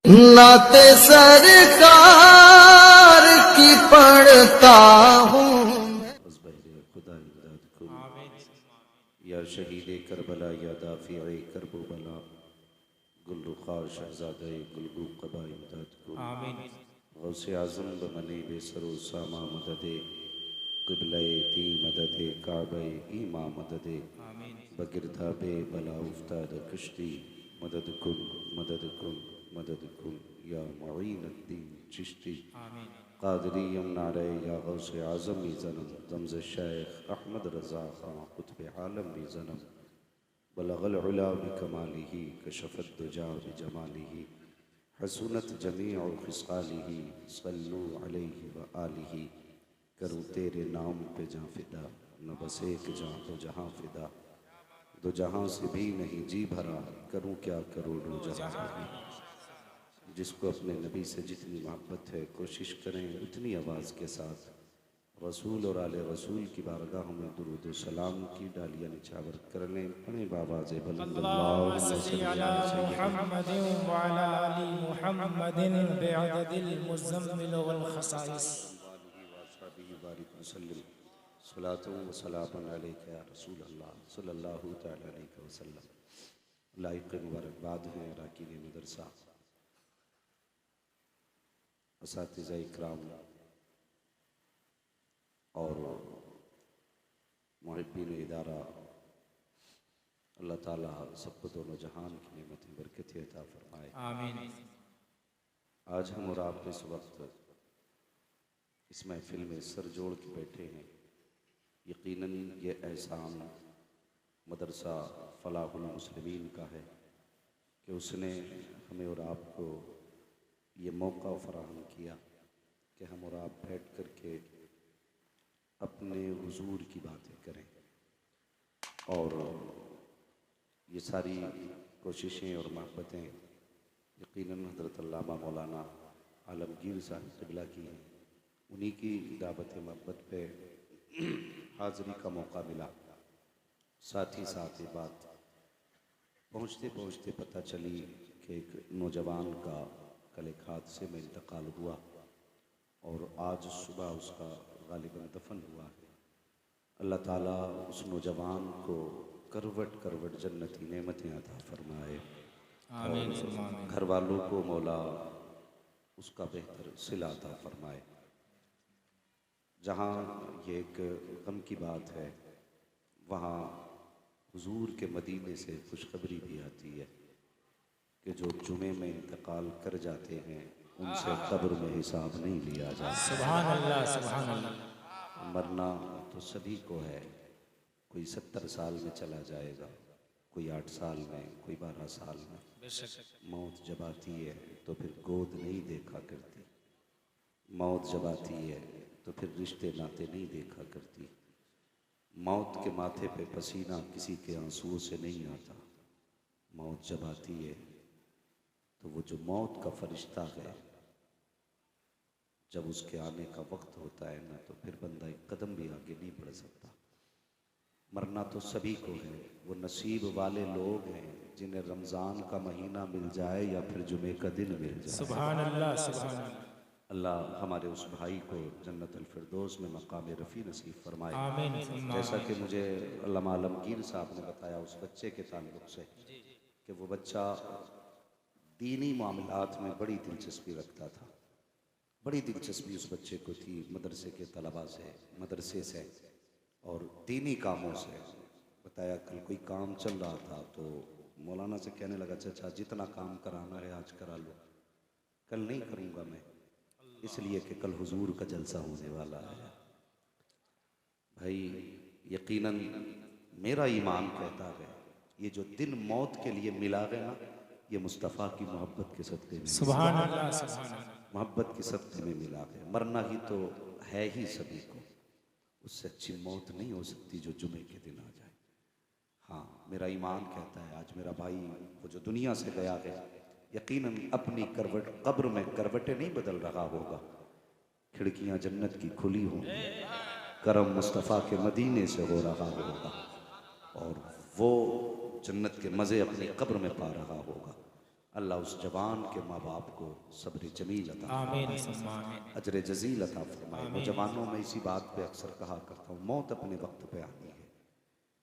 नाते सरकार की पढ़ता हूँ। खुदा या शहीद करबला या दाफी करबो बला गुलरुखा शहजादा गुलगू कबा इमदाद को गौसे आज़म बमने बेसरो सामा मददे क़िबले ती मददे काबे ईमा मददे बगिरधा बे बला उफ्ताद कश्ती मदद कुन या मुईनुद्दीन चिश्ती क़ादरी नारे या गौसे आज़म ज़नम ज़म्ज़ शेख अहमद रज़ा ख़ान क़ुत्ब आलम ज़नम बलगल उला बिकमालिही कशफ़त दुजा बिजमालिही हसूनत जमीअ ख़िसालिही सल्लु अलैहि व आलिही। करूँ तेरे नाम पे जाँ फ़िदा न बस एक जाँ तो जहाँ फ़िदा दो जहाँ से भी नहीं जी भरा करूँ क्या करोड़ों जहाँ भी। जिसको अपने नबी से जितनी मोहब्बत है कोशिश करें उतनी आवाज़ के साथ रसूल और आले रसूल की बारगाह में दुरूद व सलाम की डालियाँ निछावर कर लें। पढ़ें बाबाज़े बुलंद सलातो व सलामुन अलैका या रसूल अल्लाह सल्लल्लाहु तआला अलैहि वसल्लम। लाइक़ मुबारकबाद हैं अरकान मदरसा, असातिज़ा इकराम और मुहिब्बीन इदारा। अल्लाह ताला सबको दोनों जहान की नेमतें बरकतें अता फरमाए, आमीन। आज हम और आप इस वक्त इस महफिल में सर जोड़ के बैठे हैं। यकीनन ये एहसान मदरसा फलाहुल मुस्लिमीन का है कि उसने हमें और आपको ये मौका फराहम किया कि हम और आप बैठ कर के अपने हुजूर की बातें करें। और ये सारी कोशिशें और मोहब्बतें यकीनन हज़रत अल्लामा मौलाना आलमगीर साहब क़िबला की हैं। उन्हीं की दावत मोहब्बत पे हाज़री का मौका मिला। साथ ही साथ ये बात पहुँचते पहुँचते पता चली कि एक नौजवान का कल एक हादसे में इंतकाल हुआ और आज सुबह उसका गालिबन दफन हुआ है। अल्लाह ताला उस नौजवान को करवट करवट जन्नती नेमतें अता फरमाए, आमीन। घर वालों को मौला उसका बेहतर सिला अता फरमाए। जहाँ ये एक गम की बात है वहाँ हुजूर के मदीने से खुशखबरी भी आती है कि जो जुमे में इंतकाल कर जाते हैं उनसे कब्र में हिसाब नहीं लिया जाता। सुभान अल्लाह, सुभान अल्लाह। मरना तो सभी को है, कोई 70 साल में चला जाएगा, कोई 8 साल में, कोई 12 साल में। मौत जब आती है तो फिर गोद नहीं देखा करती, मौत जब आती है तो फिर रिश्ते नाते नहीं देखा करती। मौत के माथे पे पसीना किसी के आंसुओं से नहीं आता। मौत जब आती है तो वो जो मौत का फरिश्ता है जब उसके आने का वक्त होता है ना तो फिर बंदा एक कदम भी आगे नहीं बढ़ सकता। मरना तो सभी को है, वो नसीब वाले लोग हैं जिन्हें रमज़ान का महीना मिल जाए या फिर जुमे का दिन मिल जाए। सुभान अल्लाह, सुभान अल्लाह। अल्लाह हमारे उस भाई को जन्नतुल फिरदौस में मकाम रफ़ी नसीब फरमाए, आमीन। जैसा कि मुझे अल्लामा आलमगीर साहब ने बताया उस बच्चे के ताल्लुक़ से कि वो बच्चा दीनी मामलात में बड़ी दिलचस्पी रखता था। बड़ी दिलचस्पी उस बच्चे को थी मदरसे के तलबा से, मदरसे से और दीनी कामों से। बताया कल कोई काम चल रहा था तो मौलाना से कहने लगा चाचा जितना काम कराना है आज करा लो, कल नहीं करूँगा मैं, इसलिए कि कल हुजूर का जलसा होने वाला है। भाई यकीनन मेरा ईमान कहता है ये जो दिन मौत के लिए मिला है ना ये मुस्तफ़ा की मोहब्बत के सदक़े में, सुभान अल्लाह, सुभान अल्लाह, मोहब्बत के सदक़े में मिला है। मरना ही तो है ही सभी को, उससे अच्छी मौत नहीं हो सकती जो जुमे के दिन आ जाए। हाँ मेरा ईमान कहता है आज मेरा भाई वो जो दुनिया से गया है यकीनन अपनी करवट कब्र में करवटें नहीं बदल रहा होगा, खिड़कियाँ जन्नत की खुली होंगी, करम मुस्तफ़ा के मदीने से हो रहा होगा और वो जन्नत के मज़े अपनी कब्र में पा रहा होगा। अल्लाह उस जवान के माँ बाप को सब्र जमील अता आमीन सुम्मा आमीन। अजर जजील अता फरमाए। नौजवानों में इसी बात पे अक्सर कहा करता हूँ, मौत अपने वक्त पे आनी है,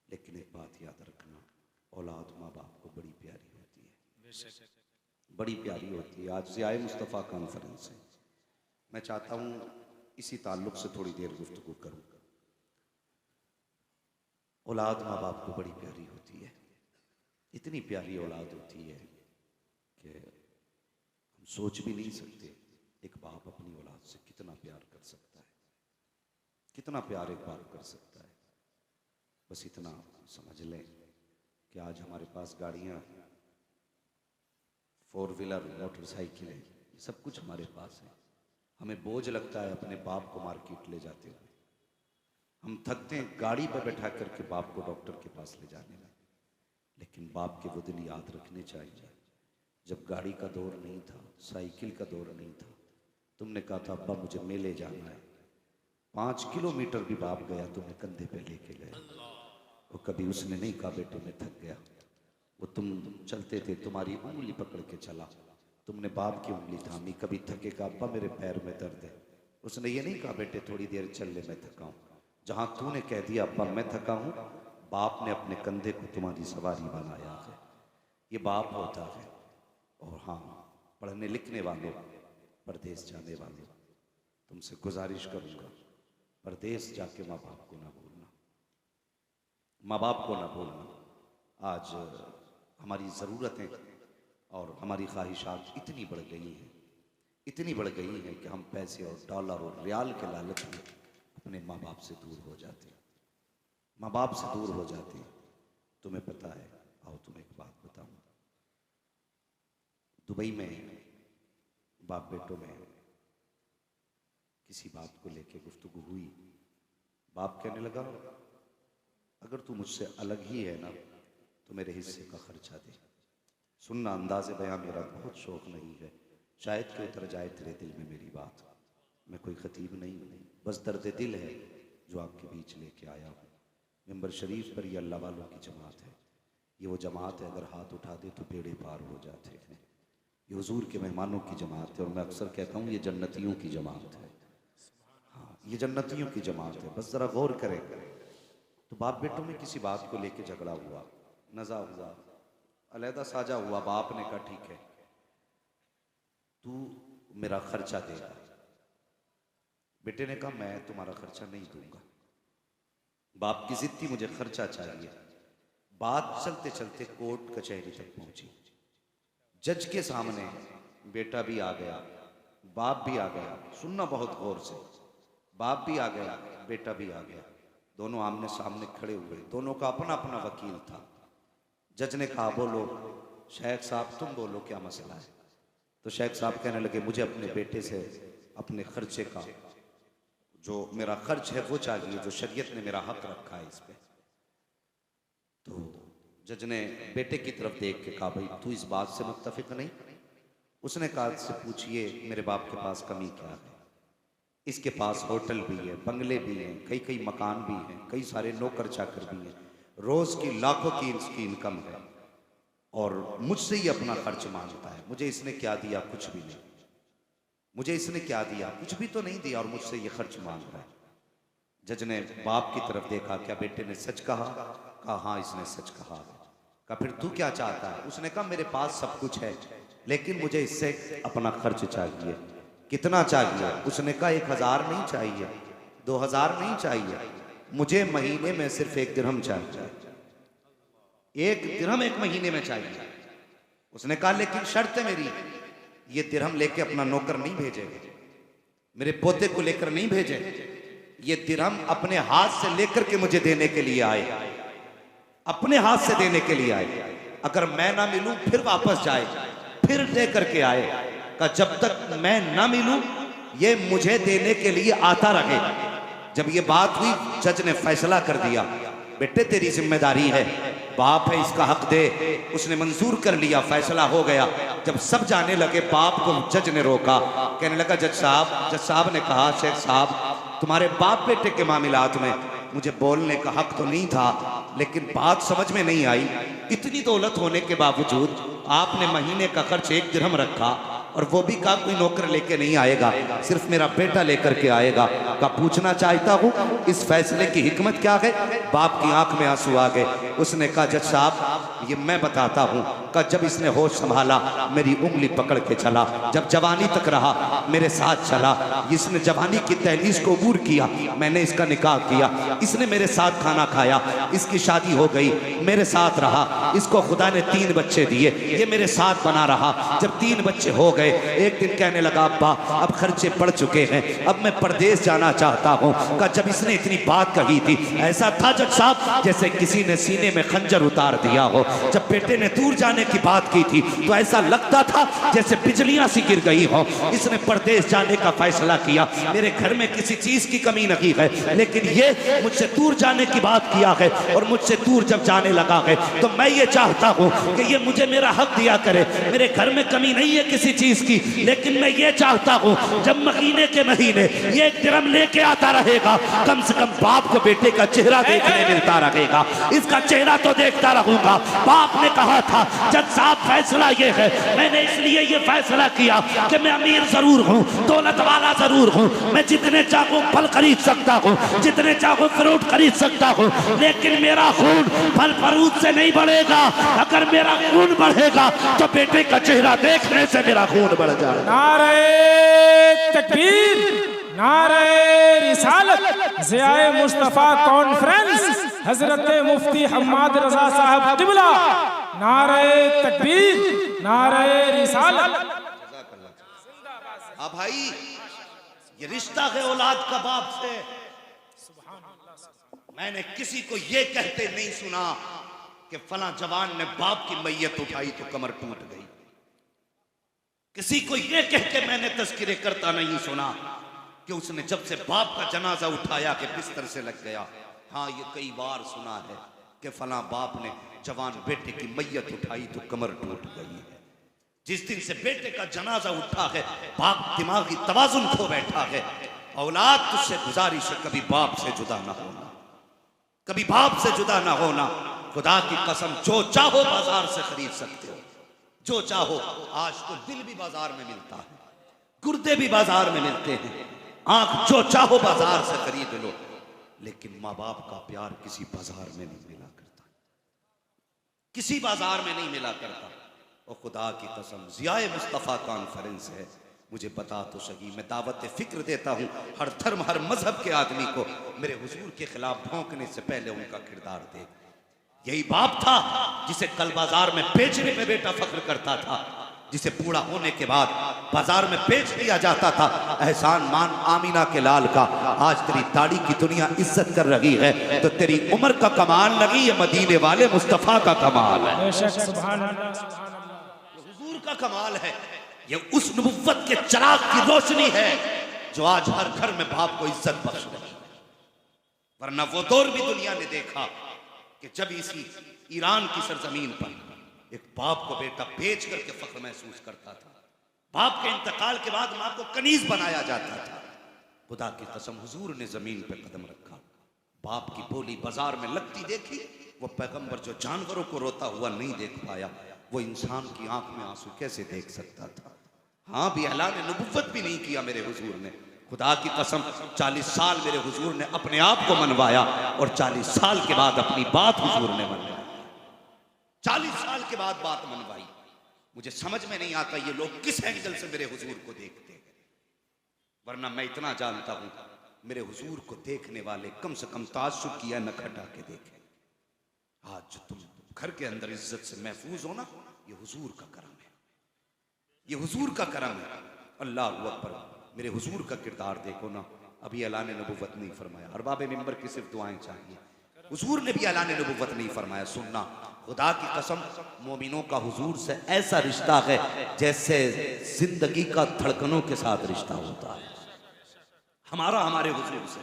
लेकिन एक बात याद रखना, औलाद माँ बाप को बड़ी प्यारी होती है, बड़ी प्यारी होती है। आज ज़ियाए मुस्तफ़ा कॉन्फ्रेंस है, मैं चाहता हूँ इसी ताल्लुक से थोड़ी देर गुफ्तगू करूँ। औलाद माँ बाप को बड़ी प्यारी होती है, इतनी प्यारी औलाद होती है कि हम सोच भी नहीं सकते एक बाप अपनी औलाद से कितना प्यार कर सकता है, कितना प्यार एक बाप कर सकता है। बस इतना समझ लें कि आज हमारे पास गाड़ियाँ, 4 व्हीलर, मोटरसाइकिलें, ये सब कुछ हमारे पास है। हमें बोझ लगता है अपने बाप को मार्केट ले जाते हुए, हम थकते हैं गाड़ी पर बैठा करके बाप को डॉक्टर के पास ले जाने में, लेकिन बाप के वो दिन याद रखने चाहिए जब गाड़ी का दौर नहीं था, साइकिल का दौर नहीं था, तुमने कहा था अब्बा मुझे मेले जाना है, 5 किलोमीटर भी बाप गया तुम्हें कंधे पे लेके गए। वो कभी उसने नहीं कहा बेटे मैं थक गया, वो तुम चलते थे तुम्हारी उंगली पकड़ के चला, तुमने बाप की उंगली थामी, कभी थके का अब्बा मेरे पैर में दर्द है, उसने ये नहीं कहा बेटे थोड़ी देर चल ले मैं थका हूँ। जहाँ तूने कह दिया अब्बा मैं थका हूँ, बाप ने अपने कंधे को तुम्हारी सवारी बनाया है, ये बाप होता है। और हाँ, पढ़ने लिखने वालों, परदेश जाने वालों, तुमसे गुजारिश करूँगा परदेश जाके माँ बाप को ना भूलना, माँ बाप को ना भूलना। आज हमारी ज़रूरतें और हमारी ख्वाहिशात इतनी बढ़ गई हैं, इतनी बढ़ गई हैं कि हम पैसे और डॉलर और रियाल के लालच में अपने माँ बाप से दूर हो जाते हैं, माँ बाप से दूर हो जाते हैं। तुम्हें पता है, आओ तुम्हें एक बात बताऊँ, दुबई में बाप बेटों में किसी बात को लेके गुफ्तगू हुई, बाप कहने लगा अगर तू मुझसे अलग ही है ना तो मेरे हिस्से का खर्चा दे। सुनना अंदाज़े बयां मेरा बहुत शौक़ नहीं है, शायद कि उतर जाए तेरे दिल में मेरी बात, मैं कोई खतीब नहीं हूँ, बस दर्द दिल है जो आपके बीच लेके आया हूँ। मिंबर शरीफ पर ये अल्लाह वालों की जमात है, ये वो जमात है अगर हाथ उठा दे तो बेड़े पार हो जाते हैं, ये हुजूर के मेहमानों की जमात है। और मैं अक्सर कहता हूँ ये जन्नतियों की जमात है, हाँ ये जन्नतियों की जमात है। बस ज़रा गौर करें। तो बाप बेटों में किसी बात को लेके झगड़ा हुआ, नज़ा हुआ, अलहदा साझा हुआ। बाप ने कहा ठीक है तू मेरा खर्चा देगा, बेटे ने कहा मैं तुम्हारा खर्चा नहीं दूंगा। बाप की जिद थी मुझे खर्चा चाहिए। बात चलते चलते कोर्ट कचहरी तक पहुंची, जज के सामने बेटा भी आ गया, बाप भी आ गया, सुनना बहुत गौर से, बाप भी आ गया, बेटा भी आ गया, दोनों आमने सामने खड़े हुए, दोनों का अपना अपना वकील था। जज ने कहा बोलो शेख साहब तुम बोलो क्या मसला है। तो शेख साहब कहने लगे मुझे अपने बेटे से अपने खर्चे का जो मेरा खर्च है वो चाहिए, जो शरीयत ने मेरा हक रखा है इस पे। तो जज ने बेटे की तरफ देख के कहा भाई तू इस बात से मुत्तफिक नहीं। उसने कहा से पूछिए मेरे बाप के पास कमी क्या है। इसके पास होटल भी है, बंगले भी हैं, कई कई मकान भी हैं, कई सारे नौकर चाकर भी हैं, रोज़ की लाखों की इसकी इनकम है और मुझसे ही अपना खर्च मांगता है। मुझे इसने क्या दिया? कुछ भी नहीं। मुझे इसने क्या दिया? कुछ भी तो नहीं दिया और मुझसे ये खर्च मांग रहा है। जज ने बाप की तरफ देखा, क्या बेटे ने सच कहा? कहा हाँ इसने सच कहा। कहा फिर तू क्या चाहता है? उसने कहा मेरे पास सब कुछ है लेकिन मुझे इससे अपना खर्च चाहिए। कितना चाहिए? उसने कहा 1000 नहीं चाहिए, 2000 नहीं चाहिए, मुझे महीने में सिर्फ 1 दिरहम चाहिए। 1 दिरहम 1 महीने में चाहिए। उसने कहा लेकिन शर्त है मेरी, ये दिरहम लेके अपना नौकर नहीं भेजेगा, मेरे पोते को लेकर नहीं भेजे, ये दिरहम अपने हाथ से लेकर के मुझे देने के लिए आए, अपने हाथ से देने के लिए आए। अगर मैं ना मिलूं फिर वापस जाए, फिर लेकर के आए। का जब तक मैं ना मिलूं ये मुझे देने के लिए आता रहे। जब ये बात हुई जज ने फैसला कर दिया बेटे तेरी जिम्मेदारी है, बाप है इसका हक दे। उसने मंजूर कर लिया, फैसला हो गया। जब सब जाने लगे बाप को जज ने रोका, कहने लगा जज साहब ने कहा शेख साहब तुम्हारे बाप बेटे के मामलात में मुझे बोलने का हक तो नहीं था लेकिन बात समझ में नहीं आई। इतनी दौलत होने के बावजूद आपने महीने का खर्च 1 दिरहम रखा और वो भी कहा कोई नौकर लेके नहीं आएगा, सिर्फ मेरा बेटा लेकर के आएगा। का पूछना चाहता हूँ इस फैसले की हिकमत क्या है? बाप की आंख में आंसू आ गए। उसने कहा जज साहब ये मैं बताता हूँ। का जब इसने होश संभाला मेरी उंगली पकड़ के चला, जब जवानी तक रहा मेरे साथ चला, इसने जवानी की दहलीज को अबूर किया, मैंने इसका निकाह किया, इसने मेरे साथ खाना खाया, इसकी शादी हो गई, मेरे साथ रहा, इसको खुदा ने 3 बच्चे दिए, ये मेरे साथ बना रहा। जब 3 बच्चे हो गए एक दिन कहने लगा अब्बा अब खर्चे पड़ चुके हैं, अब मैं परदेश जाना चाहता हूँ। का जब इसने इतनी बात कही थी ऐसा था जज साहब जैसे किसी ने सीने में खंजर उतार दिया हो। जब बेटे ने दूर जाने की बात की थी तो ऐसा लगता था जैसे बिजलियां सी गिर गई हो। इसने परदेश जाने का फैसला किया, मेरे घर में किसी चीज की कमी नहीं है, लेकिन ये मुझसे दूर जाने की बात किया है और मुझसे दूर जब जाने लगा है तो मैं ये चाहता हूँ कि ये मुझे मेरा हक दिया करे। मेरे घर में कमी नहीं है किसी चीज की, लेकिन मैं ये चाहता हूँ जब महीने के महीने ये 1 दिरहम लेके आता रहेगा कम से कम बाप को बेटे का चेहरा देखने मिलता रहेगा, इसका चेहरा तो देखता रहूंगा। बाप ने कहा था जज साहब फैसला ये है, मैंने इसलिए ये फैसला किया कि मैं अमीर जरूर हूँ, दौलत वाला जरूर हूँ, मैं जितने चाहूँ फल खरीद सकता हूँ, जितने चाहूँ फ्रूट खरीद सकता हूँ, लेकिन मेरा खून फल फ्रूट से नहीं बढ़ेगा। अगर मेरा खून बढ़ेगा तो बेटे का चेहरा देखने से मेरा खून बढ़ जाए। नारे तकबीर, नारे रिसालत, ज़ियाए मुस्तफ़ा कॉन्फ्रेंस, हजरत मुफ्ती हम्माद रजा साहब क़िबला, नारे तकबीर, नारे रिसालत। हाँ भाई ये रिश्ता है औलाद का बाप से। मैंने किसी को ये कहते नहीं सुना कि फला जवान ने बाप की मैयत उठाई तो कमर टूट गई। किसी को ये कह के मैंने तस्करे करता नहीं सुना कि उसने जब से बाप का जनाजा उठाया कि बिस्तर से लग गया। हाँ ये कई बार सुना है कि फला बाप ने जवान बेटे की मैयत उठाई तो कमर टूट गई है। जिस दिन से बेटे का जनाजा उठा है बाप दिमागी तवाजुन खो बैठा है। औलाद तुझसे गुजारिश है कभी बाप से जुदा ना होना, कभी बाप से जुदा ना होना। खुदा की कसम जो चाहो बाजार से खरीद सकते हो, जो चाहो। आज तो दिल भी बाजार में मिलता है, गुर्दे भी बाजार में मिलते हैं, आंख जो चाहो बाजार से खरीद लो, लेकिन माँ बाप का प्यार किसी बाजार में नहीं मिला करता, किसी बाजार में नहीं मिला करता। और खुदा की कसम ज़ियाए मुस्तफ़ा कॉन्फ्रेंस है, मुझे बता तो सही, मैं दावत फिक्र देता हूँ हर धर्म हर मजहब के आदमी को, मेरे हुजूर के खिलाफ भौंकने से पहले उनका किरदार देख। यही बाप था जिसे कल बाजार में बेचने पे बेटा फख्र करता था, जिसे बूढ़ा होने के बाद बाजार में बेच दिया जाता था। एहसान मान आमीना के लाल का, आज तेरी दाढ़ी की दुनिया इज्जत कर रही है तो तेरी उम्र का कमाल नहीं, ये मदीने वाले मुस्तफ़ा का कमाल है, हुजूर का कमाल है। ये उस नबुव्वत के चिराग की रोशनी है जो आज हर घर में बाप को इज्जत बख्श रही है। वरना वो दौर भी दुनिया ने देखा कि जब इसी ईरान की सरजमीन पर एक बाप को बेटा बेच करके फख्र महसूस करता था, बाप के इंतकाल के बाद मां को कनीज बनाया जाता था। खुदा की कसम हुजूर ने जमीन पर कदम रखा, बाप की बोली बाजार में लगती देखी। वो पैगंबर जो जानवरों को रोता हुआ नहीं देख पाया, वो इंसान की आंख में आंसू कैसे देख सकता था। हाँ भी ऐलान नबुव्वत भी नहीं किया मेरे हुजूर ने। खुदा की कसम 40 साल मेरे हुजूर ने अपने आप को मनवाया और 40 साल के बाद अपनी बात हुजूर ने मनवाई। 40 साल के बाद बात मनवाई। मुझे समझ में नहीं आता ये लोग किस एंगल से मेरे हुजूर को देखते हैं, वरना मैं इतना जानता हूं मेरे हुजूर को देखने वाले कम से कम ताज्जुब किया न खटा के देखें। आज जो तुम घर के अंदर इज्जत से महफूज हो ना, ये हुजूर का करम है, ये हुजूर का करम है। अल्लाह अकबर। मेरे हुजूर का किरदार देखो ना, अभी ऐलान नबुव्वत नहीं फरमाया, अरबाब मिंबर की सिर्फ दुआएं चाहिए। हुजूर ने भी ऐलान नबुव्वत नहीं फरमाया। सुनना, खुदा की कसम मोमिनों का हुजूर से ऐसा रिश्ता है जैसे जिंदगी का धड़कनों के साथ रिश्ता होता है। हमारा हमारे हुजूर से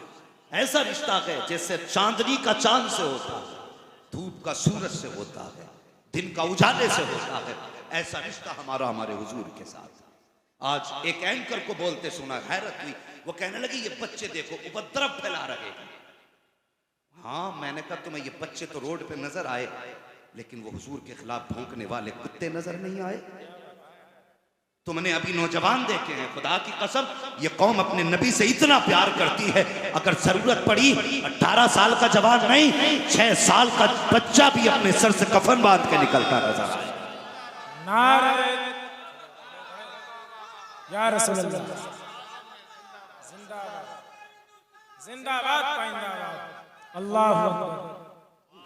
ऐसा रिश्ता है जैसे चांदनी का चांद से होता है, धूप का सूरज से होता है, दिन का उजाले से होता है। ऐसा रिश्ता हमारा हमारे हुजूर के साथ। आज एक एंकर को बोलते सुना, हैरत हुई। वो कहने लगी ये बच्चे देखो उपद्रव फैला रहे हैं। हाँ मैंने कहा तुम्हें ये बच्चे तो रोड पे नजर आए, लेकिन वो हुजूर के खिलाफ भौंकने वाले कुत्ते नजर नहीं आए। तुमने अभी नौजवान देखे हैं, खुदा की कसम ये कौम अपने नबी से इतना प्यार करती है, अगर जरूरत पड़ी 18 साल का जवान नहीं, 6 साल का बच्चा भी अपने सर से कफन बांध के निकलता नजर आए। नारे या रसूल अल्लाह, जिंदाबाद जिंदाबाद पाइंदाबाद, अल्लाह अकबर।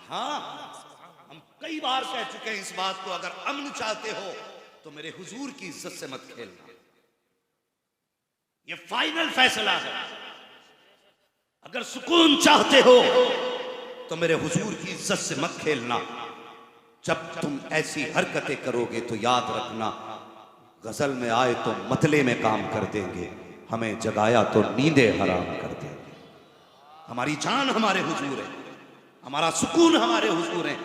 हाँ, हम कई बार कह चुके हैं इस बात को, अगर अमन चाहते हो तो मेरे हुजूर की इज्जत से मत खेलना, ये फाइनल फैसला है। अगर सुकून चाहते हो तो मेरे हुजूर की इज्जत से मत खेलना। जब तुम ऐसी हरकतें करोगे तो याद रखना, गजल में आए तो मतले में काम कर देंगे, हमें जगाया तो नींदें हराम कर देंगे। हमारी जान हमारे हुजूर है, हमारा सुकून हमारे हुजूर है।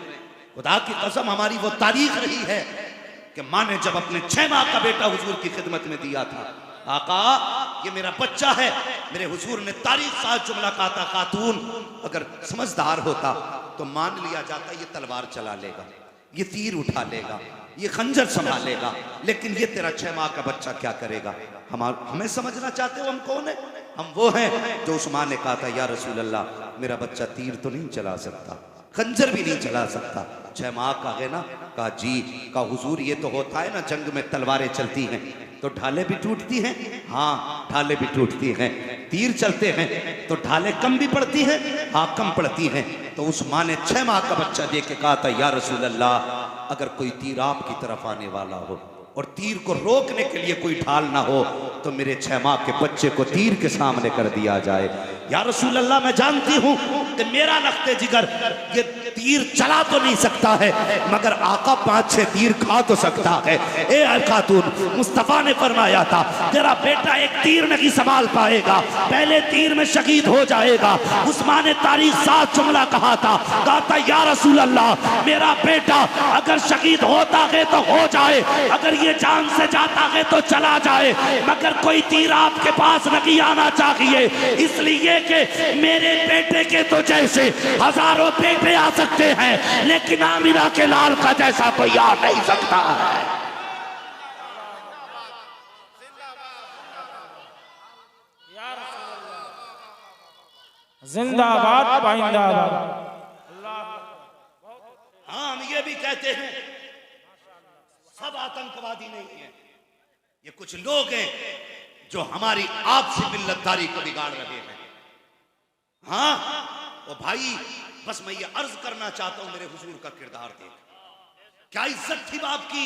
खुदा की कसम हमारी वो तारीख रही है कि माँ ने जब अपने 6 माह का बेटा हुजूर की खिदमत में दिया था, आका ये मेरा बच्चा है, मेरे हुजूर ने तारीख साथ जुमला कहा था, खातून अगर समझदार होता तो मान लिया जाता ये तलवार चला लेगा, ये तीर उठा लेगा, ये खंजर संभालेगा, लेकिन ये तेरा 6 माह का बच्चा क्या करेगा। हमें समझना चाहते हो हम कौन है? हम वो हैं जो उस माँ ने कहा था, या रसूल अल्लाह मेरा बच्चा तीर तो नहीं चला सकता, खंजर भी नहीं चला सकता। 6 माह का है ना? कहा जी। का हुजूर ये तो होता है ना, जंग में तलवारें चलती हैं तो ढाले भी टूटती हैं। हाँ, ढाले भी टूटती हैं। तीर चलते हैं तो ढाले कम भी पड़ती हैं, हाँ कम पड़ती हैं। तो उस माँ ने 6 माह का बच्चा देख के कहा था, या रसूल अल्लाह अगर कोई तीर आपकी तरफ आने वाला हो और तीर को रोकने के लिए कोई ढाल ना हो तो मेरे 6 माह के बच्चे को तीर के सामने कर दिया जाए। या रसूल अल्लाह मैं जानती हूं कि मेरा लख्ते जिगर ये तीर चला तो नहीं सकता है, मगर आका 5-6 तीर खा तो सकता है। ए खातून, मुस्तफा ने फरमाया था तेरा बेटा एक तीर नहीं संभाल पाएगा, पहले तीर में शहीद हो जाएगा। उस्मान ने तारीख साथ जुमला कहा था या रसूल अल्लाह मेरा बेटा अगर शहीद होता है तो हो जाए, अगर ये जान से जाता है तो चला जाए, मगर कोई तीर आपके पास नहीं आना चाहिए, इसलिए कि मेरे बेटे के तो जैसे हजारों बेटे आ सकते हैं, लेकिन आमिना के लाल का जैसा कोई आ नहीं सकता है। जिंदाबाद पाइंदाबाद। हाँ, हम ये भी कहते हैं सब आतंकवादी नहीं है, ये कुछ लोग हैं जो हमारी आपसी मिल्लतदारी को बिगाड़ रहे हैं। हाँ ओ भाई, बस मैं ये अर्ज करना चाहता हूं, मेरे हुजूर का किरदार देख, क्या इज्जत थी बाप की,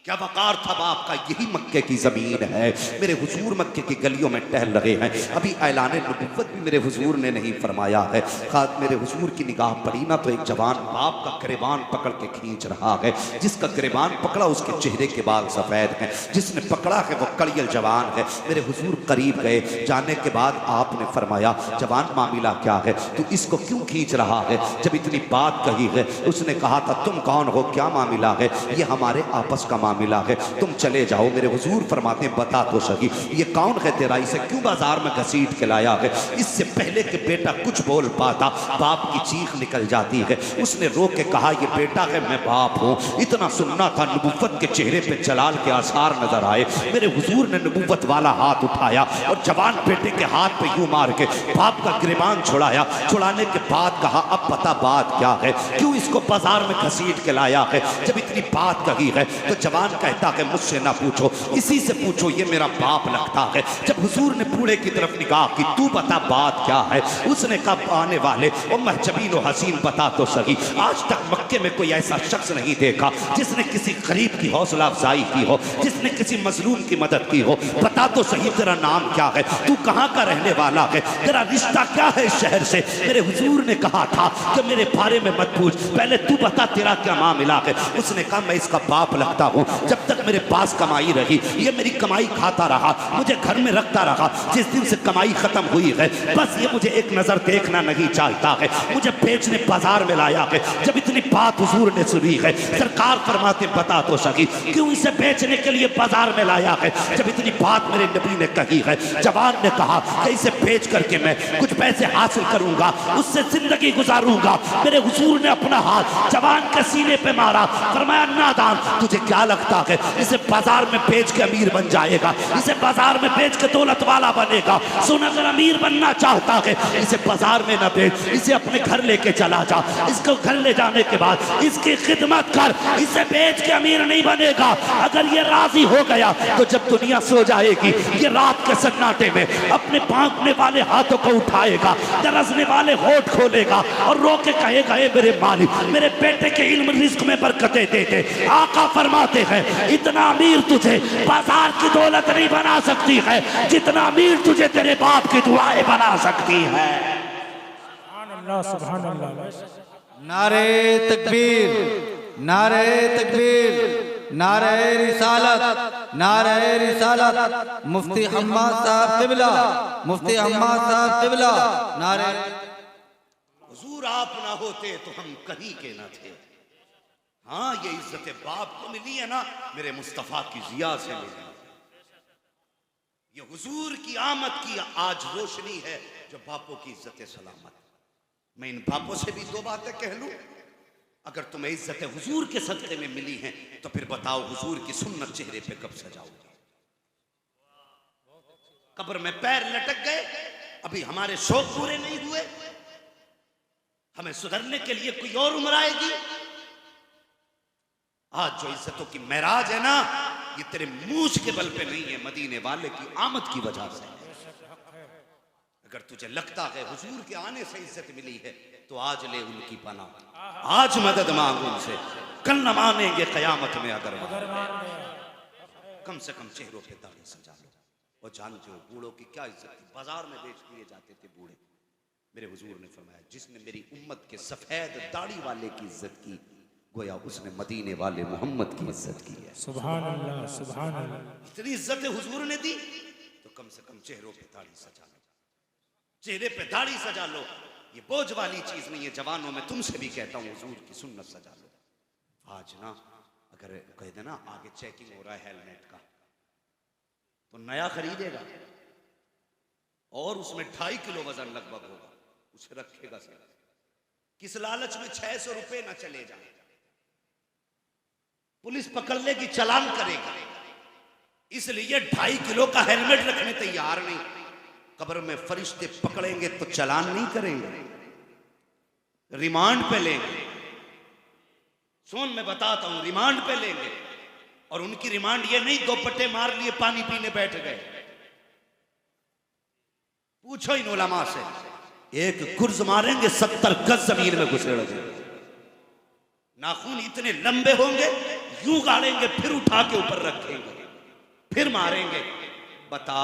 क्या वकार था बाप का। यही मक्के की जमीन है, मेरे हुजूर मक्के की गलियों में टहल रहे हैं। अभी ऐलान नबुव्वत भी मेरे हुजूर ने नहीं फरमाया है। खास मेरे हुजूर की निगाह पड़ी ना तो एक जवान बाप का गिरबान पकड़ के खींच रहा है। जिसका गिरबान पकड़ा उसके चेहरे के बाल सफेद हैं, जिसने पकड़ा है वो कड़ियल जवान है। मेरे हुजूर करीब गए, जाने के बाद आपने फरमाया जवान मामला क्या है, तू इसको क्यों खींच रहा है। जब इतनी बात कही है उसने कहा था तुम कौन हो, क्या मामला है। ये हमारे आपस का मामला है, तुम चले जाओ। मेरे हुजूर फरमाते बता तो सही ये कौन है तेरा, इसे क्यों बाजार में घसीट के लाया है। इससे पहले कि बेटा कुछ बोल पाता बाप की चीख निकल जाती है। उसने रो के कहा ये बेटा है, मैं बाप हूँ। इतना सुनना था, नबुव्वत के चेहरे पे जलाल के आसार नजर आए। मेरे हुजूर ने नबुव्वत वाला हाथ उठाया और जवान बेटे के हाथ पे यूं मार के बाप का गिरबान छुड़ाया। छुड़ाने के बाद कहा अब पता बात क्या है, क्यों इसको बाजार में घसीट के लाया है। जब इतनी बात कही है तो जवान कहता है मुझसे ना पूछो, इसी से पूछो, ये मेरा बाप लगता है। जब हुजूर ने बूढ़े की तरफ निगाह की, तू बता बात क्या है। उसने कहा आने वाले और महजबीन और हसीन बता तो सही, आज तक मक्के में कोई ऐसा शख्स नहीं देखा जिसने किसी गरीब की हौसला अफजाई की हो, जिसने किसी मजलूम की मदद की हो। बता तो सही तेरा नाम क्या है, तू कहाँ का रहने वाला है, तेरा रिश्ता क्या है इस शहर से। मेरे हुजूर ने कहा था कि मेरे बारे में मत पूछ, पहले तू बता तेरा क्या मामला है। उसने कहा मैं इसका बाप लगता हूँ, हूँ। जब तक मेरे पास कमाई रही, ये मेरी कमाई खाता रहा, मुझे घर में रखता रहा। जिस दिन से कमाई खत्म हुई है, बस ये मुझे एक नजर देखना नहीं चाहता है, मुझे बेचने बाजार में लाया है। जब इतनी बात हुजूर ने सुनी है, सरकार फरमाते बता तो सकी क्यों इसे बेचने के लिए बाजार में लाया है। जब इतनी बात मेरे नबी ने कही है, जवान ने कहा कि इसे बेच करके मैं कुछ पैसे हासिल करूंगा, उससे जिंदगी गुजारूंगा। मेरे हुजूर ने अपना हाथ जवान के सीने पे मारा, फरमाया नादान, तुझे क्या लगता है इसे बाजार में बेच के अमीर बन जाएगा, इसे बाजार में बेच के दौलत वाला बनेगा। सुन, अगर अमीर बनना चाहता है इसे बाजार में न बेच, इसे अपने घर लेके चला जा। इसको घर ले जाने के बाद इसकी खिदमत कर, इसे बेच के अमीर नहीं बनेगा। अगर ये राजी हो गया तो जब दुनिया सो जाएगी, ये रात के सन्नाटे में अपने भागने वाले हाथों को उठाएगा, दरसने वाले होठ खोलेगा और रो के कहेगा, ए मेरे मालिक, मेरे बेटे के इल्म रिस्क में बरकतें दे दे। आका फरमाते हैं, इतना अमीर तुझे बाजार की दौलत नहीं बना सकती है जितना अमीर तुझे तेरे बाप की दुआएं बना सकती है। सुभान अल्लाह। नारे तकबीर, नारे तकबीर, नारे रिसालत, नारे रिसालत। मुफ्ती हम्माद साहब क़िबला, मुफ्ती हम्माद साहब क़िबला, नारे। हुजूर आप ना होते तो हम कहीं के ना थे। हाँ, ये इज्जत बाप को मिली है ना, मेरे मुस्तफा की जिया से मिली। ये हुजूर की आमद की आज रोशनी है जो बापों की इज्जत सलामत। मैं इन बापों से भी दो बातें कह लूं, अगर तुम्हें इज्जत हुजूर के सदक़े में मिली है तो फिर बताओ हुजूर की सुन्नत चेहरे पे कब सजाओगे। कब्र में पैर लटक गए, अभी हमारे शौक पूरे नहीं हुए, हमें सुधरने के लिए कोई और उम्र आएगी। आज जो इज्जतों की महराज है ना, ये तेरे मूछ के बल पे नहीं है, मदीने वाले की आमद की वजह से। अगर तुझे लगता है हुजूर के आने से इज्जत मिली है तो आज ले उनकी पनाह, आज मदद मांग उनसे, कल न मानेंगे कयामत में अगर कम से कम चेहरों पे दाढ़ी सजा लो। और जानते हो बूढ़ों की क्या इज्जत थी, बाजार में बेच दिए जाते थे बूढ़े। मेरे हुजूर ने फरमाया, जिसने मेरी उम्मत के सफेद दाढ़ी वाले की इज्जत की, गोया उसने मदीने वाले मोहम्मद की इज्जत की है। सुभान अल्लाह, सुभान अल्लाह। इतनी इज्जत हुजूर ने दी तो कम से कम चेहरों पे दाढ़ी सजा लो, चेहरे पे दाढ़ी सजा लो। ये बोझ वाली चीज नहीं है। जवानों में तुमसे भी कहता हूं, हुजूर की सुन्नत सजा लो। आज ना अगर कह देना आगे चेकिंग हो रहा है हेलमेट का, तो नया खरीदेगा और उसमें 2.5 किलो वजन लगभग होगा, उसे रखेगा सर। किस लालच में 600 रुपए ना चले जाए, पुलिस पकड़ लेगी, चालान करेगा, इसलिए 2.5 किलो का हेलमेट रखने तैयार नहीं। कब्र में फरिश्ते पकड़ेंगे तो चालान नहीं करेंगे, रिमांड पे लेंगे। सुन, मैं बताता हूं, रिमांड पे लेंगे। और उनकी रिमांड ये नहीं 2 पट्टे मार लिए पानी पीने बैठ गए। पूछो इन उलमा से, एक गुर्ज मारेंगे 70 गज जमीन में घुसेड़ देंगे। नाखून इतने लंबे होंगे, यूं गाड़ेंगे, फिर उठा के ऊपर रखेंगे, फिर मारेंगे। बता,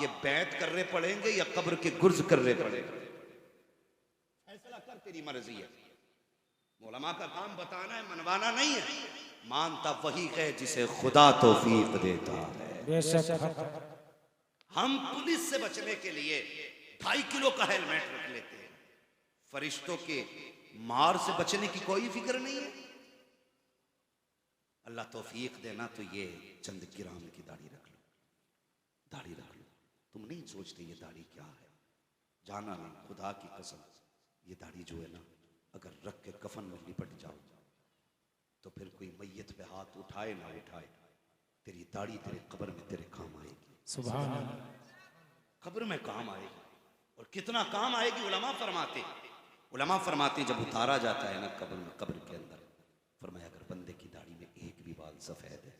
ये बैत करने पड़ेंगे या कब्र के गुर्ज करने पड़ेंगे? फैसला कर, तेरी मर्जी है। उलमा का काम बताना है, मनवाना नहीं है। मानता वही है जिसे खुदा तौफीक देता है। बेशक हम पुलिस से बचने के लिए 2.5 किलो का हेलमेट रख लेते हैं, फरिश्तों के मार से बचने की कोई फिक्र नहीं है। अल्लाह तौफीक देना तो ये चंद गिराम की दाढ़ी रख लो, दाढ़ी रख लो। तुम नहीं सोचते ये दाढ़ी क्या है, जाना नहीं, खुदा की कसम ये दाढ़ी जो है ना, अगर रख के कफन में लिपट जाओ तो फिर कोई मैयत पे हाथ उठाए ना उठाए, तेरी दाढ़ी तेरे कब्र में तेरे काम आएगी। सुभान अल्लाह। कब्र में काम आएगी। और कितना काम आएगी, उलमा फरमाते जब उतारा जाता है ना कब्र में, कब्र के अंदर, फरमाया अगर बंदे की दाढ़ी में एक भी बाल सफेद है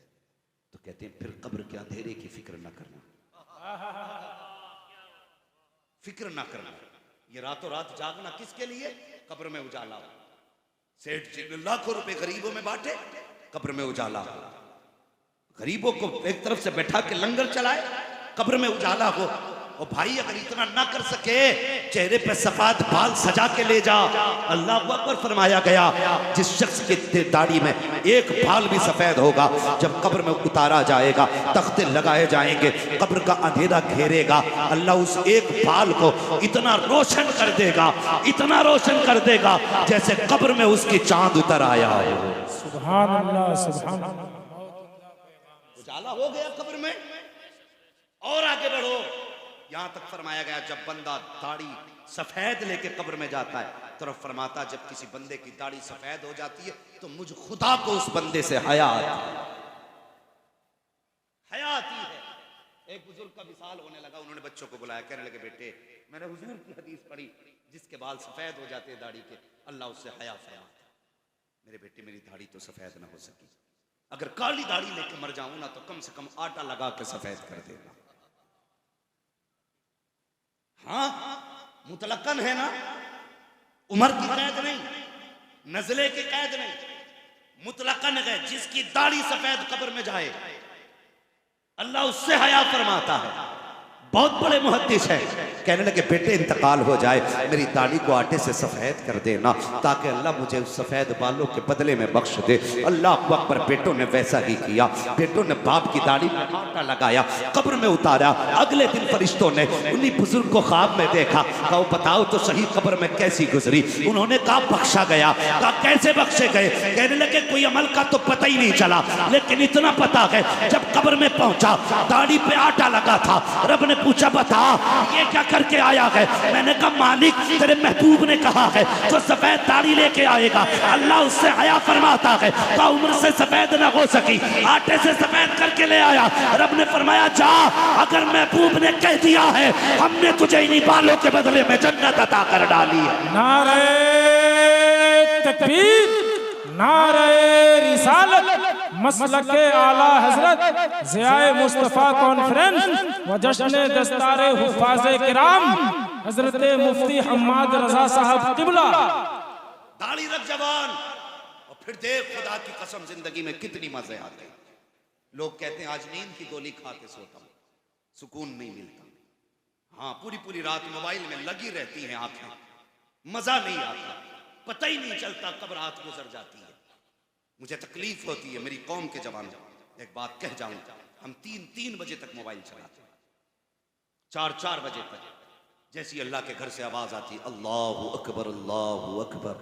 तो कहते हैं फिर कब्र के अंधेरे की फिक्र ना करना, फिक्र ना करना। ये रातों रात जागना किसके लिए? कब्र में उजाला हो। सेठ जी ने लाखों रुपए गरीबों में बांटे, कब्र में उजाला हो। गरीबों को एक तरफ से बैठा के लंगर चलाए, कब्र में उजाला हो। और भाई अगर इतना ना कर सके चेहरे पे सफेद बाल सजा के ले जा। अल्लाह अकबर फरमाया गया जिस शख्स के दाढ़ी में एक बाल भी सफेद होगा जब कब्र में उतारा जाएगा, तख्ते लगाए जाएंगे, कब्र का अंधेरा घेरेगा, अल्लाह उस एक बाल को इतना रोशन कर देगा, इतना रोशन कर देगा जैसे कब्र में उसकी चांद उतर आया हो। सुभान अल्लाह, सुभान अल्लाह। उजाला हो गया कब्र में। और आगे बढ़ो, यहां तक फरमाया गया जब बंदा दाढ़ी सफेद लेके कब्र में जाता है तो रब फरमाता जब किसी बंदे की दाढ़ी सफेद हो जाती है तो मुझ खुदा को उस बंदे से हया आती है, हया आती है। एक बुजुर्ग का विसाल होने लगा, उन्होंने बच्चों को बुलाया, कहने लगे बेटे मैंने हुजूर की हदीस पढ़ी जिसके बाल सफेद हो जाते हैं दाढ़ी के, अल्लाह उससे हया फरमाता है। मेरे बेटे मेरी दाढ़ी तो सफेद ना हो सकी, अगर काली दाढ़ी लेके मर जाऊं ना तो कम से कम आटा लगा के सफेद कर देगा। हाँ मुतलकन है ना, उम्र की कैद नहीं, नजले की कैद नहीं, मुतलकन है। जिसकी दाढ़ी सफेद कब्र में जाए अल्लाह उससे हया फरमाता है। बहुत बड़े मुहद्दिस है, कहने लगे बेटे इंतकाल हो जाए मेरी दाढ़ी को आटे से सफेद कर देना ताकि अल्लाह मुझे उस सफेद बालों के बदले में बख्श दे। अल्लाह अकबर, बेटों ने वैसा ही किया। बेटों ने बाप की दाढ़ी में आटा लगाया, कब्र में उतारा। अगले दिन फरिश्तों ने उन्हीं बुजुर्ग को ख्वाब में देखा, कहा बताओ तो सही कब्र में कैसी गुजरी। उन्होंने कहा बख्शा गया। कहा कैसे बख्शे गए? कहने लगे कोई अमल का तो पता ही नहीं चला, लेकिन इतना पता है जब कब्र में पहुंचा दाढ़ी पे आटा लगा था। रब ने पूछा बता ये क्या करके आया है? मैंने कहा मालिक तेरे महबूब ने कहा है जो सफेद दाढ़ी लेके आएगा अल्लाह उससे हया फरमाता है। तो उम्र से सफेद ना हो सकी, आटे से सफेद करके ले आया। रब ने फरमाया जा, अगर महबूब ने कह दिया है हमने तुझे इन्हीं बालों के बदले में जन्नत अता कर डाली है। नारे तकबीर, नारे रिसालत, मसलके आला हजरत ज़ियाए मुस्तफ़ा कॉन्फ्रेंस व जश्न दस्तारे हुफ़ाज़े किराम हजरत मुफ्ती हम्माद रज़ा साहब क़िबला। दाढ़ी रख जवान और फिर देख खुदा की कसम जिंदगी में कितनी मजे आते हैं। लोग कहते हैं आज नींद की गोली खा के सोता हूं, सुकून नहीं मिलता। हाँ पूरी पूरी रात मोबाइल में लगी रहती हैं आंखें, मजा नहीं आता, पता ही नहीं चलता कब रात गुजर जाती है। मुझे तकलीफ होती है, मेरी कौम के जवान एक बात कह जाऊं, हम 3-3 बजे तक मोबाइल चलाते हैं, 4-4 बजे तक। जैसी अल्लाह के घर से आवाज आती अल्लाहु अकबर अल्लाहु अकबर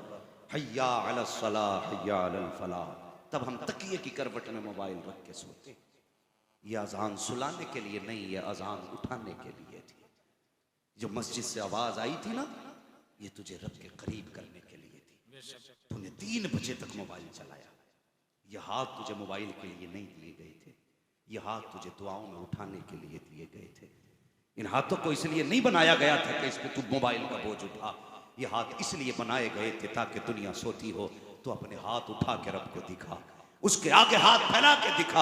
हय्या अलस सलाह हय्या अलल फलाह, तब हम तकिए की करवट में मोबाइल रख के सोते। ये अजान सुलाने के लिए नहीं, ये अजान उठाने के लिए थी। जो मस्जिद से आवाज आई थी ना, ये तुझे रब के करीब करने के लिए थी। तूने 3 बजे तक मोबाइल चलाया। ये हाथ तुझे मोबाइल के लिए नहीं दिए गए थे, ये हाथ तुझे दुआओं में उठाने के लिए दिए गए थे। इन हाथों को इसलिए नहीं बनाया गया था कि इस पे तू मोबाइल का बोझ उठा। ये हाथ इसलिए बनाए गए थे ताकि दुनिया सोती हो तो अपने हाथ उठा के रब को दिखा, उसके आगे हाथ फैला के दिखा।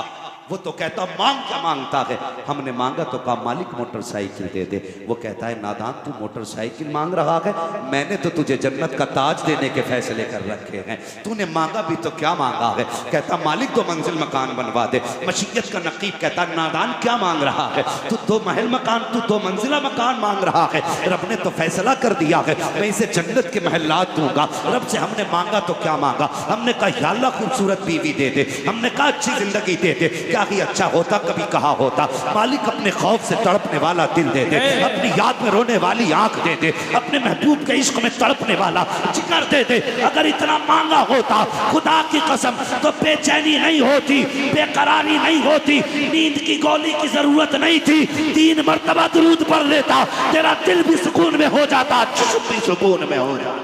वो तो कहता मांग क्या मांगता है? हमने मांगा तो कहा मालिक मोटरसाइकिल दे दे। वो कहता है नादान तू मोटरसाइकिल मांग रहा है, मैंने तो तुझे जन्नत का ताज देने के फैसले कर रखे हैं, तूने मांगा भी तो क्या मांगा है? कहता मालिक 2 मंजिल मकान बनवा दे। मशीयत का नकीब कहता नादान क्या मांग रहा है? तू 2 महल मकान, तू 2 मंजिला मकान मांग रहा है। रब ने तो फैसला कर दिया है मैं इसे जन्नत के महलात दूंगा। रब से हमने मांगा तो क्या मांगा? हमने कहा या अल्लाह खूबसूरत बीवी दे दे, हमने कहा अच्छी जिंदगी दे दे। क्या ही अच्छा होता कभी कहा होता। मालिक अपने खौफ से तड़पने वाला दिल दे दे, अपनी याद में रोने वाली आंख दे दे, अपने महबूब के इश्क में तड़पने वाला जिगर दे दे। अगर इतना मांगा होता खुदा की कसम तो बेचैनी नहीं होती, बेकरारी नहीं होती, नींद की गोली की जरूरत नहीं थी। 3 मरतबा दुरूद पढ़ लेता, तेरा दिल भी सुकून में हो जाता, जिस्म भी सुकून में हो जाता।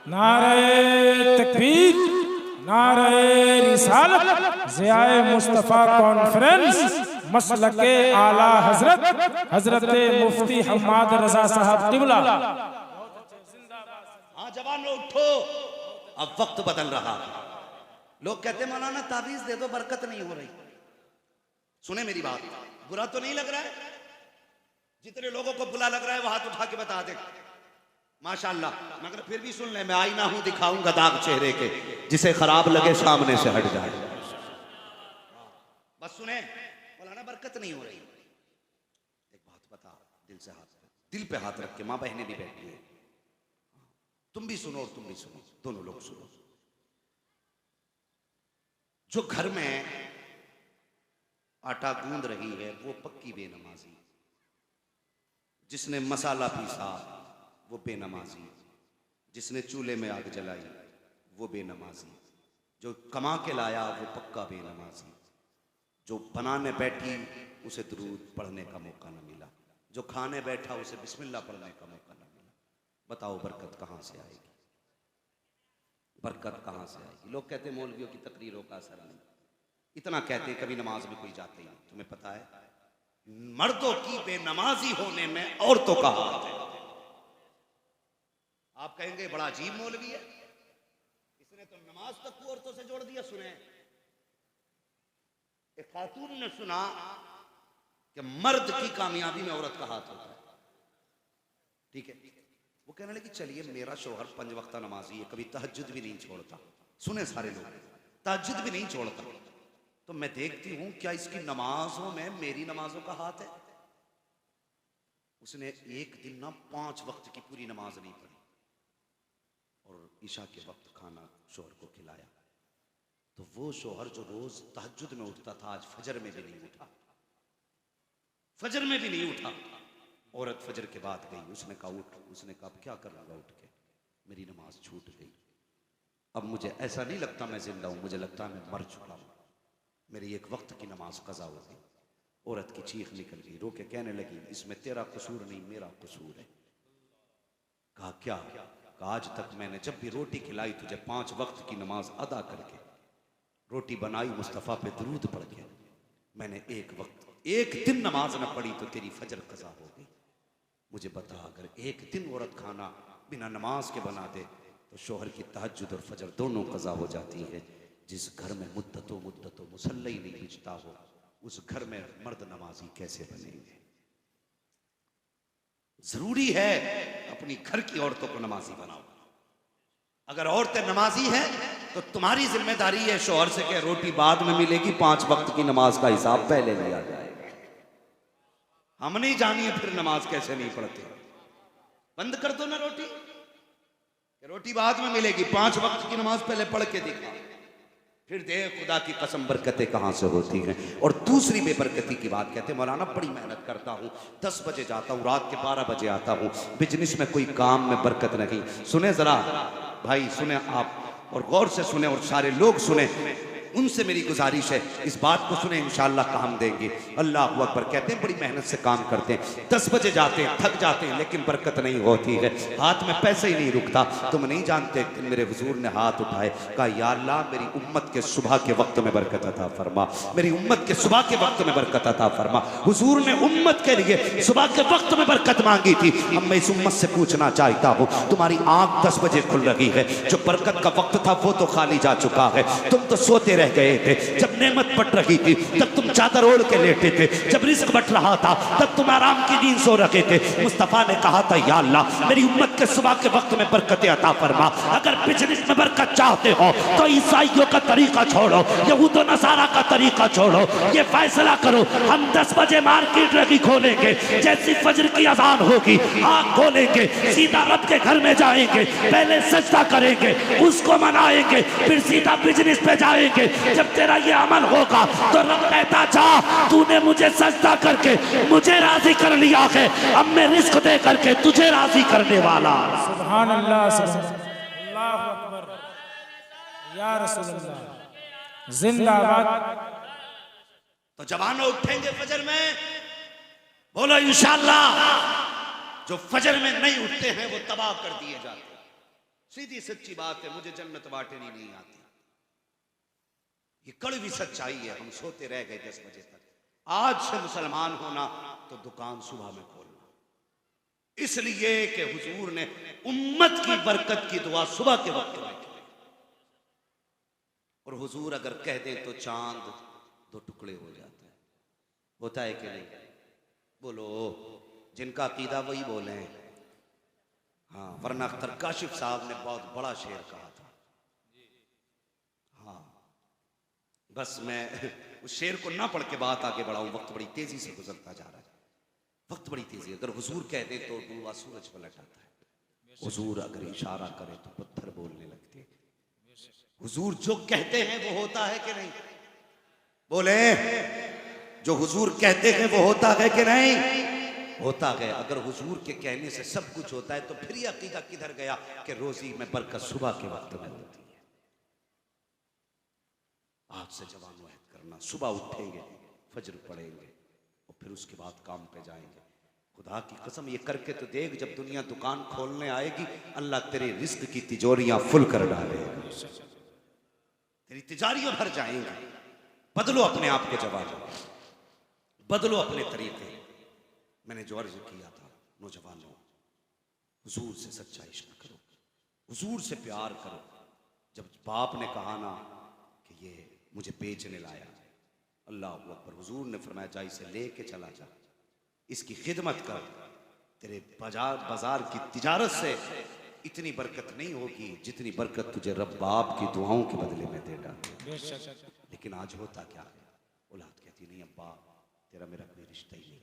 नारे तकबीर, नारे रिसालत, ज़ियाए मुस्तफ़ा कॉन्फ्रेंस, मसलके आला हजरत हजरत मुफ्ती हम्माद रज़ा साहब क़िबला। हाँ जवानों उठो, अब वक्त बदल रहा है। लोग कहते मौलाना ताबीज दे दो बरकत नहीं हो रही। सुने मेरी बात, बुरा तो नहीं लग रहा है? जितने लोगों को बुरा लग रहा है वो हाथ उठा के बता दे माशाअल्लाह। मगर फिर भी सुन ले, मैं आईना हूं दिखाऊंगा दाग चेहरे के, जिसे खराब लगे सामने से हट जाए। बस सुने मौलाना बरकत नहीं हो रही। एक बात बता, दिल पे हाथ रख के, माँ बहनें भी बैठी हैं, तुम भी सुनो और तुम भी सुनो, दोनों लोग सुनो। जो घर में आटा गूंद रही है वो पक्की बेनमाजी, जिसने मसाला पीसा वो बेनमाजी, जिसने चूल्हे में आग जलाई वो बेनमाजी, जो कमा के लाया वो पक्का बेनमाजी, जो बनाने बैठी उसे दुरूद पढ़ने का मौका न मिला, जो खाने बैठा उसे बिस्मिल्लाह पढ़ने का मौका न मिला। बताओ बरकत कहाँ से आएगी? बरकत कहाँ से आएगी? लोग कहते हैं मौलवियों की तकरीरों का असर नहीं, इतना कहते हैं कभी नमाज में कोई जाते ही नहीं। तुम्हें पता है मर्दों की बेनमाजी होने में औरतों का हाथ है। आप कहेंगे बड़ा अजीब मौलवी है, इसने तो नमाज तक को औरतों से जोड़ दिया। सुने, एक खातून ने सुना कि मर्द की कामयाबी में औरत का हाथ होता है। ठीक है, वो कहने लगी चलिए मेरा शौहर 5 वक्त नमाजी है, कभी तहज्जुद भी नहीं छोड़ता। सुने सारे लोग, तहज्जुद भी नहीं छोड़ता, तो मैं देखती हूं क्या इसकी नमाजों में मेरी नमाजों का हाथ है। उसने एक दिन ना 5 वक्त की पूरी नमाज नहीं पढ़ी और ईशा के वक्त खाना शौहर को खिलाया। तो वो शौहर जो रोज तहज्जुद में उठता था आज फजर में भी नहीं उठा, फजर में भी नहीं उठा। औरत फजर के बाद गई, उसने कहा उठ, उसने कहा क्या कर लूंगा उठ के, मेरी नमाज छूट गई। अब मुझे ऐसा नहीं लगता मैं जिंदा हूं, मुझे लगता है मैं मर चुका हूं, मेरी एक वक्त की नमाज कज़ा हो गई। औरत की चीख निकल गई, रो के कहने लगी इसमें तेरा कसूर नहीं मेरा कसूर है। कहा क्या? कहा आज तक मैंने जब भी रोटी खिलाई तुझे 5 वक्त की नमाज अदा करके, रोटी बनाई मुस्तफ़ा पे दरूद पढ़ के, मैंने एक दिन नमाज न पढ़ी तो तेरी फजर कज़ा हो गई। मुझे बता अगर एक दिन औरत खाना बिना नमाज के बना दे तो शौहर की तहज्जुद और फजर दोनों कज़ा हो जाती है। जिस घर में मुद्दतों मुसल्ला ही नहीं बिछता हो उस घर में मर्द नमाजी कैसे बनेंगे? जरूरी है अपनी घर की औरतों को नमाजी बनाओ। अगर औरतें नमाजी हैं तो तुम्हारी जिम्मेदारी है शौहर से कि रोटी बाद में मिलेगी, 5 वक्त की नमाज का हिसाब पहले लिया जाएगा। हम नहीं जानिए फिर नमाज कैसे नहीं पढ़ते। बंद कर दो ना रोटी, रोटी बाद में मिलेगी, 5 वक्त की नमाज पहले पढ़ के दिखा, फिर देख खुदा की कसम बरकतें कहां से होती हैं। और दूसरी बेबरकती की बात कहते हैं मौलाना बड़ी मेहनत करता हूं, 10 बजे जाता हूं, रात के 12 बजे आता हूं, बिजनेस में कोई काम में बरकत नहीं। सुने जरा भाई, सुने आप और गौर से सुने और सारे लोग सुने, उनसे मेरी गुजारिश है इस बात को सुने, इंशाअल्लाह काम देंगे। अल्लाह अकबर। कहते हैं बड़ी मेहनत से काम करते हैं, 10 बजे जाते हैं, थक जाते हैं, लेकिन बरकत नहीं होती है, हाथ में पैसे ही नहीं रुकता। तुम नहीं जानते मेरे हुजूर ने हाथ उठाए, कहा या अल्लाह मेरी उम्मत के सुबह के वक्त में बरकत अता फरमा, मेरी उम्मत के सुबह के वक्त में बरकत अता फरमा। हुजूर ने उम्मत के लिए सुबह के वक्त में बरकत मांगी थी। अब मैं इस उम्मत से पूछना चाहता हूँ, तुम्हारी आंख 10 बजे खुल रही है, जो बरकत का वक्त था वो तो खाली जा चुका है, तुम तो सोते रह गए थे। जब नेमत बट रही थी तब तुम चादर ओढ़ के लेटे थे, जब रिज़्क बट रहा था तब तुम आराम की नींद सो रखे थे। मुस्तफा ने कहा था या अल्लाह मेरी उम्मत के सुबह के वक्त में बरकतें अता फरमा। अगर बिजनेस में बरकत चाहते हो तो ईसाइयों का तरीका छोड़ो, यहूद व नसारा का तरीका छोड़ो, ये फैसला करो हम 10 बजे मार्केट रखी खोलेंगे, जैसी फजर की अजान होगी आँख खोलेंगे, सीधा रब के घर में जाएंगे, पहले सजदा करेंगे, उसको मनाएंगे, फिर सीधा बिजनेस पे जाएंगे। जब तेरा ये अमल होगा तो रब कहता जा तूने मुझे सजदा करके मुझे राजी कर लिया है, अब मैं रिस्क दे करके तुझे राजी करने वाला। सुभान अल्लाह, अल्लाहु अकबर, या रसूल अल्लाह, जिंदाबाद। तो जवानों उठेंगे फजर में, बोलो इंशाअल्लाह। जो फजर में नहीं उठते हैं वो तबाह कर दिए जाते हैं। सीधी सच्ची बात है, मुझे जन्नत बांटनी नहीं आती, ये कड़वी सच्चाई है। हम सोते रह गए 10 बजे तक। आज से मुसलमान होना तो दुकान सुबह में खोलना, इसलिए कि हुजूर ने उम्मत की बरकत की दुआ सुबह के वक्त में की। और हुजूर अगर कह दें तो चांद 2 टुकड़े हो जाते हैं। होता है कि नहीं? बोलो, जिनका अकीदा वही बोले। हाँ, वरना अख्तर काशिफ साहब ने बहुत बड़ा शेर कहा था। हाँ, बस मैं उस शेर को ना पढ़ के बात आगे बढ़ाऊं, वक्त बड़ी तेजी से गुजरता जा रहा है। वक्त बड़ी तेजी है। अगर हुजूर कह दे तो डूबा सूरज पलट आता है। हुजूर अगर इशारा करे तो पत्थर बोलने लगते हैं। हुजूर जो कहते हैं वो होता है कि नहीं? बोले, जो हुजूर कहते हैं वो होता है कि नहीं? होता है। अगर हुजूर के कहने से सब कुछ होता है तो फिर ये अकीदा किधर गया कि रोजी में बरकत सुबह के वक्त में होती है। आज से जवानों अहद करना, सुबह उठेंगे, फजर पढ़ेंगे और फिर उसके बाद काम पे जाएंगे। खुदा की कसम ये करके तो देख, जब दुनिया दुकान खोलने आएगी अल्लाह तेरे रिस्क की तिजोरियां फुल कर डालेगा, तेरी तिजारियां भर जाएंगी। बदलो अपने आप को जवाब, बदलो अपने तरीके। मैंने जो अर्ज किया था, नौजवानों, हुजूर से सच्चा इश्क करो, हुजूर से प्यार करो। जब बाप ने कहा ना कि ये मुझे बेचने लाया, अल्लाह अकबर, हुजूर ने फरमाया जा इसे लेके चला जा, इसकी खिदमत कर, तेरे बाजार की तिजारत से इतनी बरकत नहीं होगी जितनी बरकत तुझे रब बाप की दुआओं के बदले में दे डाले। लेकिन आज होता क्या है, औलाद कहती नहीं अब्बा तेरा मेरा कोई रिश्ता ही नहीं,